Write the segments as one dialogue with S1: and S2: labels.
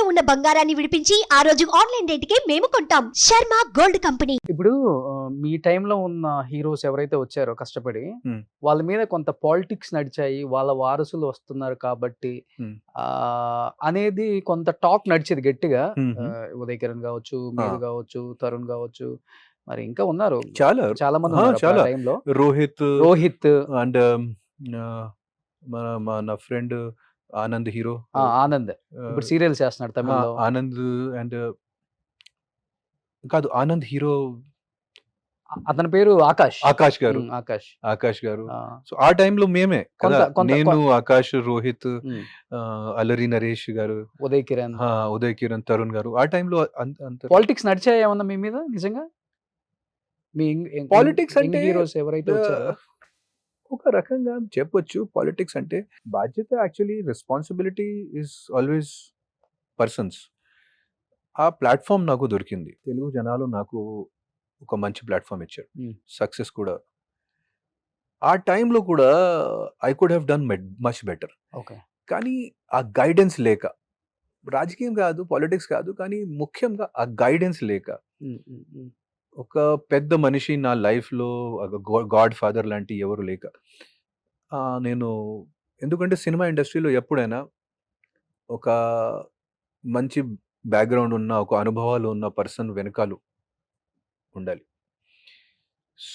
S1: ఇంట్లో ఉన్న బంగారాన్ని విడిపించి ఆ రోజు ఆన్లైన్ రేటుకే మేము కొంటాం. Sharma gold company.
S2: ఇప్పుడు మీ టైంలో ఉన్న హీరోస్ ఎవరైతే వచ్చారో కష్టపడి, వాళ్ళ మీద కొంత పాలిటిక్స్ నడిచాయి. వాళ్ళ వారసులు వస్తున్నారు కాబట్టి అనేది కొంత టాక్ నడిచేది గట్టిగా. ఉదయ్ కిరణ్ కావచ్చు, మీరు కావచ్చు, తరుణ్ కావచ్చు, మరి ఇంకా ఉన్నారు చాలా మంది ఉన్నారు అప్పుడు ఆ టైంలో. రోహిత్
S3: అండ్ మన ఫ్రెండ్ ఆనంద్ హీరో.
S2: ఆనంద్ ఇప్పుడు సీరియల్ చేస్తున్నాడు తమిళ్లో.
S3: ఆనంద్ అండ్ కాదు, ఆనంద్ హీరో,
S2: అతని పేరు
S3: ఆకాష్ గారు. ఆకాష్ గారు. సో ఆ టైంలో మేమే కదా, నేను, ఆకాష్, రోహిత్, అల్లరి నరేష్ గారు,
S2: ఉదయ్ కిరణ్,
S3: తరుణ్ గారు. ఆ టైంలో
S2: పాలిటిక్స్ నడిచాయి ఏమన్నా మీ మీద నిజంగా? మీ
S3: పాలిటిక్స్ అంటే
S2: హీరోస్ ఎవరైతే వచ్చారో
S3: ఒక రకంగా చెప్పొచ్చు. పాలిటిక్స్ అంటే బాధ్యత, actually responsibility is always persons. ఆ ప్లాట్ఫామ్ నాకు దొరికింది. తెలుగు జనాలు నాకు ఒక మంచి ప్లాట్ఫామ్ ఇచ్చారు, సక్సెస్ కూడా. ఆ టైంలో కూడా I could have done much better. కానీ ఆ గైడెన్స్ లేక, రాజకీయం కాదు, పాలిటిక్స్ కాదు, కానీ ముఖ్యంగా ఆ గైడెన్స్ లేక, ఒక పెద్ద మనిషి నా లైఫ్లో, గాడ్ ఫాదర్ లాంటి ఎవరు లేక, నేను, ఎందుకంటే సినిమా ఇండస్ట్రీలో ఎప్పుడైనా ఒక మంచి బ్యాక్గ్రౌండ్ ఉన్న, ఒక అనుభవాలు ఉన్న పర్సన్ వెనకాలు ఉండాలి.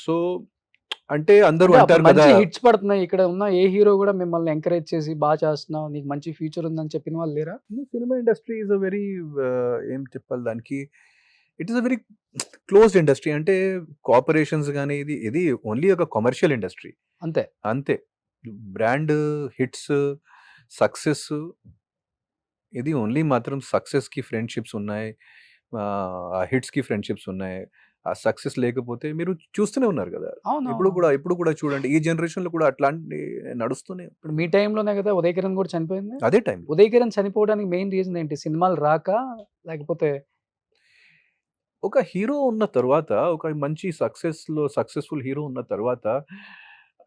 S3: సో అంటే అందరూ అంటారు కదా,
S2: హిట్స్ పడుతున్నాయి, ఇక్కడ ఉన్న ఏ హీరో కూడా మిమ్మల్ని ఎంకరేజ్ చేసి బాగా చేస్తున్నావు, నీకు మంచి ఫ్యూచర్ ఉందని చెప్పిన వాళ్ళు లేరా?
S3: Cinema industry is a very, ఏం చెప్పాలి దానికి, it is a very closed industry. అంటే కోఆపరేషన్స్ కానీ, ఇది ఓన్లీ ఒక కమర్షియల్ ఇండస్ట్రీ. అంతే. బ్రాండ్ హిట్స్, సక్సెస్, ఇది ఓన్లీ మాత్రం సక్సెస్కి ఫ్రెండ్షిప్స్ ఉన్నాయి, ఆ హిట్స్కి ఫ్రెండ్షిప్స్ ఉన్నాయి. ఆ సక్సెస్ లేకపోతే మీరు చూస్తూనే ఉన్నారు కదా, ఇప్పుడు కూడా చూడండి, ఈ జనరేషన్ లో కూడా అట్లాంటి నడుస్తూనే.
S2: ఇప్పుడు మీ టైంలోనే కదా ఉదయ్ కిరణ్ కూడా చనిపోయింది.
S3: అదే టైం
S2: ఉదయ్ కిరణ్ చనిపోవడానికి మెయిన్ రీజన్ ఏంటి? సినిమాలు రాక, లేకపోతే
S3: ఒక హీరో ఉన్న తర్వాత, ఒక మంచి సక్సెస్ఫుల్ హీరో ఉన్న తర్వాత,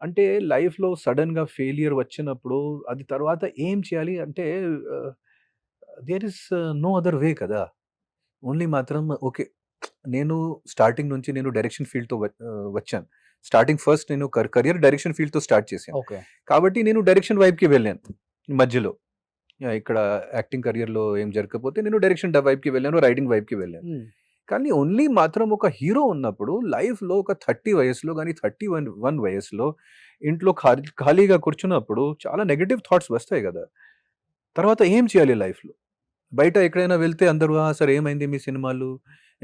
S3: అంటే లైఫ్లో సడన్గా ఫెయిలియర్ వచ్చినప్పుడు అది తర్వాత ఏం చేయాలి అంటే, there is no other way కదా. ఓన్లీ మాత్రం ఓకే, నేను స్టార్టింగ్ నుంచి నేను డైరెక్షన్ ఫీల్డ్తో వచ్చాను. ఫస్ట్ నేను కెరియర్ డైరెక్షన్ ఫీల్డ్తో స్టార్ట్ చేశాను. కాబట్టి నేను డైరెక్షన్ వైపుకి వెళ్ళాను. మధ్యలో ఇక్కడ యాక్టింగ్ కెరియర్లో ఏం జరగకపోతే నేను డైరెక్షన్ వైపుకి వెళ్ళాను, రైటింగ్ వైపుకి వెళ్ళాను. కానీ ఓన్లీ మాత్రం ఒక హీరో ఉన్నప్పుడు లైఫ్లో ఒక 30 వయసులో కానీ 31 వయసులో ఇంట్లో ఖాళీగా కూర్చున్నప్పుడు చాలా నెగటివ్ థాట్స్ వస్తాయి కదా. తర్వాత ఏం చేయాలి లైఫ్లో? బయట ఎక్కడైనా వెళ్తే అందరూ సరే ఏమైంది మీ సినిమాలు,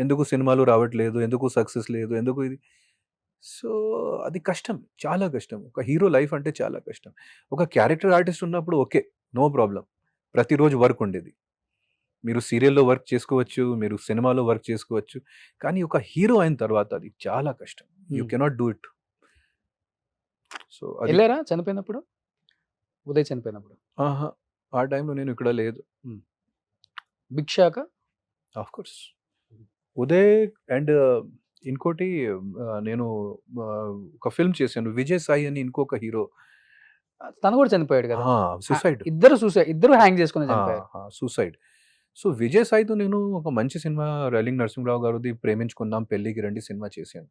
S3: ఎందుకు సినిమాలు రావట్లేదు, ఎందుకు సక్సెస్ లేదు, ఎందుకు ఇది. సో అది కష్టం, చాలా కష్టం. ఒక హీరో లైఫ్ అంటే చాలా కష్టం. ఒక క్యారెక్టర్ ఆర్టిస్ట్ ఉన్నప్పుడు ఓకే, నో ప్రాబ్లం, ప్రతిరోజు వర్క్ ఉండేది. మీరు సీరియల్లో వర్క్ చేసుకోవచ్చు, మీరు సినిమాలో వర్క్ చేసుకోవచ్చు. కానీ ఒక హీరో అయిన తర్వాత అది చాలా కష్టం. You cannot do it. So
S2: వెళ్ళారా చనిపోయినప్పుడు, ఉదయ్ చనిపోయినప్పుడు?
S3: ఆ టైంలో నేను ఇక్కడ లేదు.
S2: Big shock
S3: of course. Uday and ఇంకోటి, నేను ఒక ఫిల్మ్ చేశాను, విజయ్ సాయి అని ఇంకొక హీరో,
S2: తను కూడా చనిపోయాడు కదా.
S3: సూసైడ్.
S2: ఇద్దరు హ్యాంగ్ చేసుకుని చనిపోయారు.
S3: సూసైడ్. సో విజయ్ సాయితో నేను ఒక మంచి సినిమా, రైలింగ్ నరసింహరావు గారిది ప్రేమించుకుందాం పెళ్ళికి రండి సినిమా చేశాను.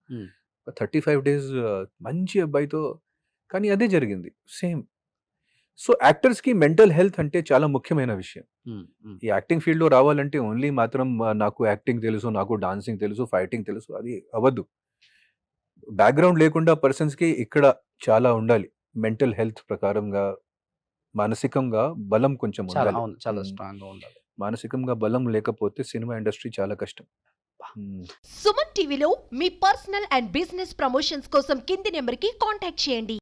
S3: 35 days మంచి అబ్బాయితో. కానీ అదే జరిగింది సేమ్. సో యాక్టర్స్కి మెంటల్ హెల్త్ అంటే చాలా ముఖ్యమైన విషయం. ఈ యాక్టింగ్ ఫీల్డ్లో రావాలంటే ఓన్లీ మాత్రం నాకు యాక్టింగ్ తెలుసు, నాకు డాన్సింగ్ తెలుసు, ఫైటింగ్ తెలుసు, అది అవ్వద్దు. బ్యాక్గ్రౌండ్ లేకుండా పర్సన్స్కి ఇక్కడ చాలా ఉండాలి. మెంటల్ హెల్త్ ప్రకారంగా, మానసికంగా బలం కొంచెం ఉండాలి.
S2: చాలా స్ట్రాంగ్గా ఉండాలి.
S3: మానసికంగా బలం లేకపోతే సినిమా ఇండస్ట్రీ చాలా కష్టం.
S1: సుమన్ టీవీలో మీ పర్సనల్ అండ్ బిజినెస్ ప్రమోషన్స్ కోసం కింది నెంబర్కి కాంటాక్ట్ చేయండి.